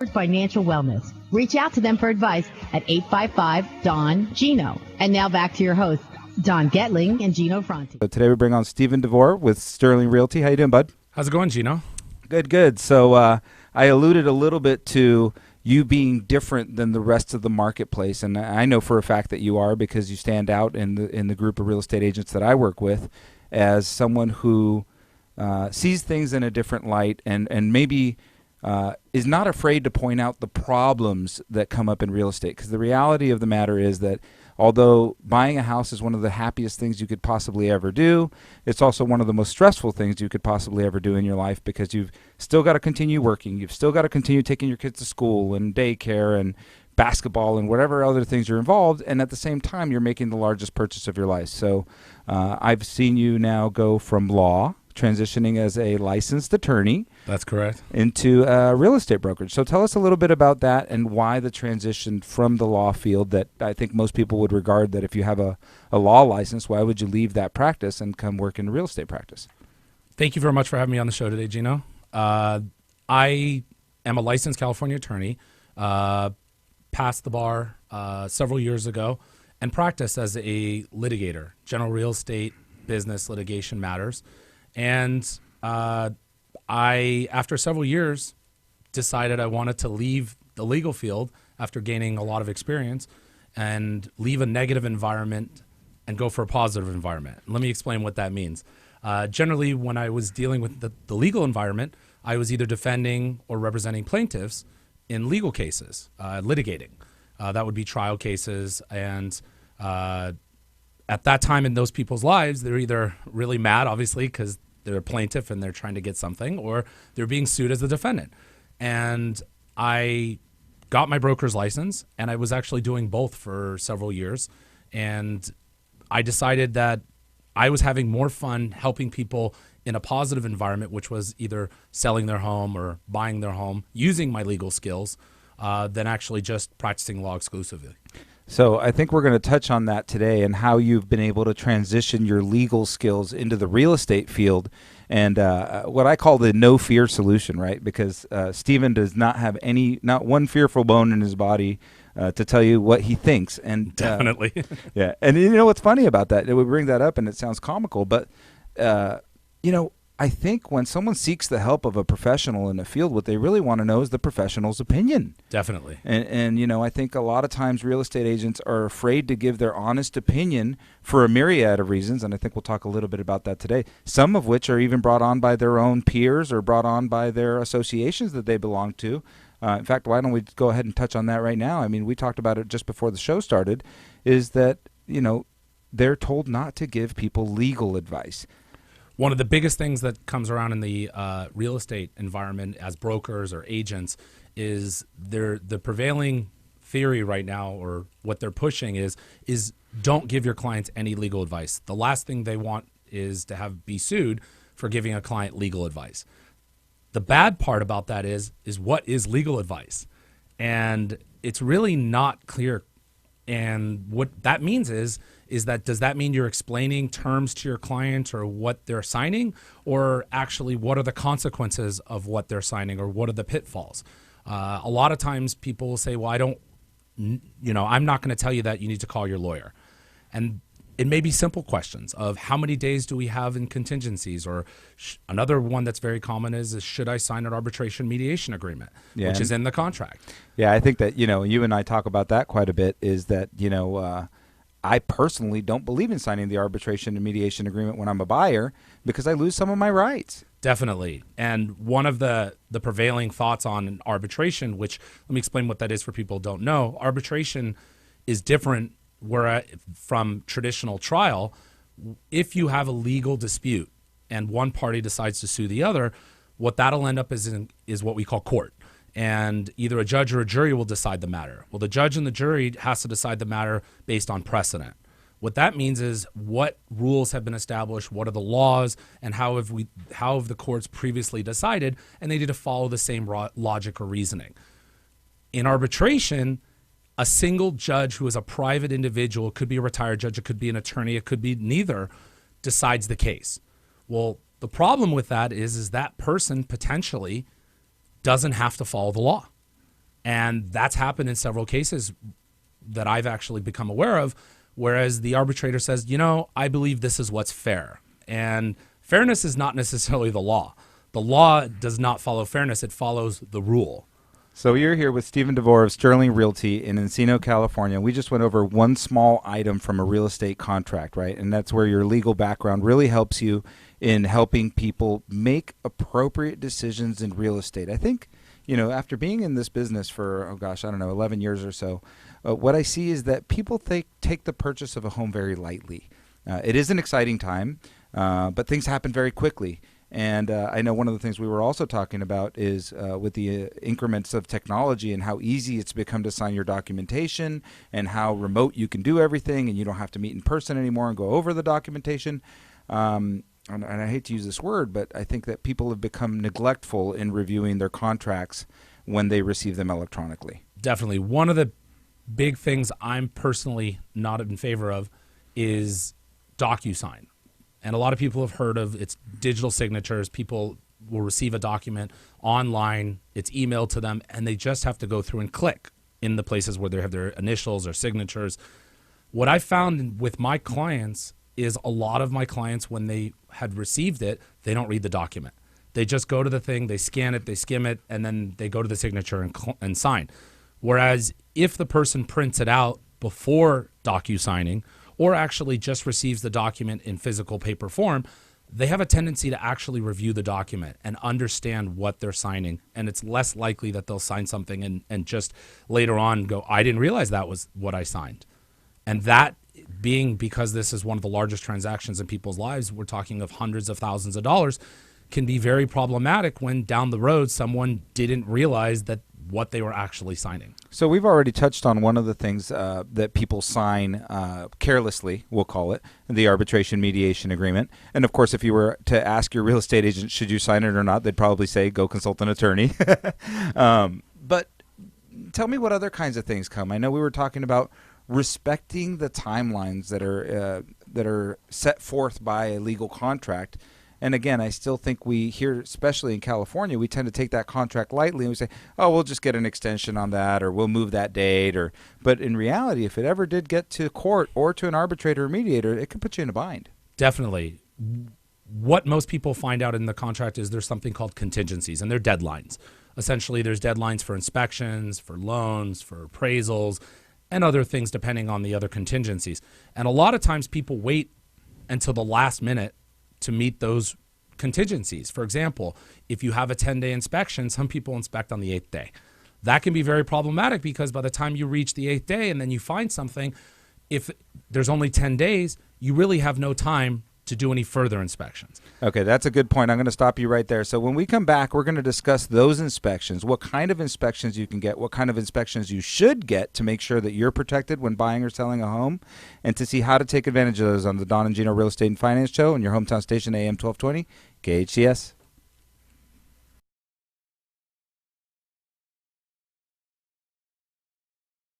Financial wellness. Reach out to them for advice at 855-DON-GINO. And now back to your hosts, Don Getling and Gino Franti. So today we bring on Stephen Vore with Sterling Realty. How you doing, bud? How's it going, Gino? Good. So I alluded a little bit to you being different than the rest of the marketplace, and I know for a fact that you are because you stand out in the group of real estate agents that I work with as someone who sees things in a different light and maybe is not afraid to point out the problems that come up in real estate. Because the reality of the matter is that although buying a house is one of the happiest things you could possibly ever do, it's also one of the most stressful things you could possibly ever do in your life because you've still got to continue working. You've still got to continue taking your kids to school and daycare and basketball and whatever other things you're involved. And at the same time, you're making the largest purchase of your life. So I've seen you now go from law, transitioning as a licensed attorney. That's correct. Into real estate brokerage. So tell us a little bit about that and why the transition from the law field that I think most people would regard that if you have a law license, why would you leave that practice and come work in real estate practice? Thank you very much for having me on the show today, Gino. I am a licensed California attorney, passed the bar several years ago, and practiced as a litigator, general real estate, business, litigation matters. And I, after several years, decided I wanted to leave the legal field after gaining a lot of experience and leave a negative environment and go for a positive environment. Let me explain what that means. Generally, when I was dealing with the legal environment, I was either defending or representing plaintiffs in legal cases, litigating. That would be trial cases. And at that time in those people's lives, they're either really mad, obviously, because they're a plaintiff and they're trying to get something, or they're being sued as the defendant. And I got my broker's license, and I was actually doing both for several years. And I decided that I was having more fun helping people in a positive environment, which was either selling their home or buying their home, using my legal skills, than actually just practicing law exclusively. So I think we're going to touch on that today and how you've been able to transition your legal skills into the real estate field and what I call the no fear solution, right? Because Stephen does not have not one fearful bone in his body to tell you what he thinks. And definitely. Yeah. And you know what's funny about that? We bring that up and it sounds comical, but I think when someone seeks the help of a professional in the field, what they really want to know is the professional's opinion. Definitely. And I think a lot of times real estate agents are afraid to give their honest opinion for a myriad of reasons, and I think we'll talk a little bit about that today, some of which are even brought on by their own peers or brought on by their associations that they belong to. In fact, why don't we go ahead and touch on that right now? I mean, we talked about it just before the show started, is that, they're told not to give people legal advice. One of the biggest things that comes around in the real estate environment as brokers or agents is the prevailing theory right now, or what they're pushing is don't give your clients any legal advice. The last thing they want is to be sued for giving a client legal advice. The bad part about that is what is legal advice? And it's really not clear. And what that means is that, does that mean you're explaining terms to your client or what they're signing, or actually what are the consequences of what they're signing, or what are the pitfalls? A lot of times people will say, well, I'm not going to tell you that you need to call your lawyer. And it may be simple questions of how many days do we have in contingencies, or another one that's very common is should I sign an arbitration mediation agreement, which is in the contract? Yeah, I think that, you and I talk about that quite a bit, is that, I personally don't believe in signing the arbitration and mediation agreement when I'm a buyer because I lose some of my rights. Definitely. And one of the prevailing thoughts on arbitration, which let me explain what that is for people who don't know. Arbitration is different from traditional trial. If you have a legal dispute and one party decides to sue the other, what that'll end up is what we call court. And either a judge or a jury will decide the matter. Well, the judge and the jury has to decide the matter based on precedent. What that means is what rules have been established, what are the laws, and how have the courts previously decided, and they need to follow the same logic or reasoning. In arbitration, a single judge who is a private individual, it could be a retired judge, it could be an attorney, it could be neither, decides the case. Well, the problem with that is that person potentially doesn't have to follow the law. And that's happened in several cases that I've actually become aware of, whereas the arbitrator says, I believe this is what's fair. And fairness is not necessarily the law. The law does not follow fairness. It follows the rule. So you're here with Stephen DeVore of Sterling Realty in Encino, California. We just went over one small item from a real estate contract, right? And that's where your legal background really helps you in helping people make appropriate decisions in real estate. I think, after being in this business for, 11 years or so, what I see is that people take the purchase of a home very lightly. It is an exciting time, but things happen very quickly. And I know one of the things we were also talking about is with the increments of technology and how easy it's become to sign your documentation and how remote you can do everything and you don't have to meet in person anymore and go over the documentation. And I hate to use this word, but I think that people have become neglectful in reviewing their contracts when they receive them electronically. Definitely. One of the big things I'm personally not in favor of is DocuSign. And a lot of people have heard of its digital signatures. People will receive a document online, it's emailed to them, and they just have to go through and click in the places where they have their initials or signatures. What I found with my clients is a lot of my clients, when they had received it, they don't read the document. They just go to the thing, they scan it, they skim it, and then they go to the signature and sign. Whereas if the person prints it out before docu-signing or actually just receives the document in physical paper form, they have a tendency to actually review the document and understand what they're signing. And it's less likely that they'll sign something and just later on go, I didn't realize that was what I signed. And that being because this is one of the largest transactions in people's lives, we're talking of hundreds of thousands of dollars, can be very problematic when down the road someone didn't realize that what they were actually signing. So we've already touched on one of the things that people sign carelessly, we'll call it, the arbitration mediation agreement. And of course, if you were to ask your real estate agent, should you sign it or not, they'd probably say, go consult an attorney. But tell me what other kinds of things come. I know we were talking about respecting the timelines that are set forth by a legal contract. And again, I still think we here, especially in California, we tend to take that contract lightly and we say, oh, we'll just get an extension on that, or we'll move that date. But in reality, if it ever did get to court or to an arbitrator or mediator, it could put you in a bind. Definitely. What most people find out in the contract is there's something called contingencies, and they're deadlines. Essentially, there's deadlines for inspections, for loans, for appraisals, and other things depending on the other contingencies. And a lot of times people wait until the last minute to meet those contingencies. For example, if you have a 10-day inspection, some people inspect on the 8th day. That can be very problematic because by the time you reach the 8th day and then you find something, if there's only 10 days, you really have no time to do any further inspections. Okay, that's a good point. I'm going to stop you right there. So when we come back, we're going to discuss those inspections, what kind of inspections you can get, what kind of inspections you should get to make sure that you're protected when buying or selling a home, and to see how to take advantage of those on the Don and Gino Real Estate and Finance Show on your hometown station, AM 1220, KHCS.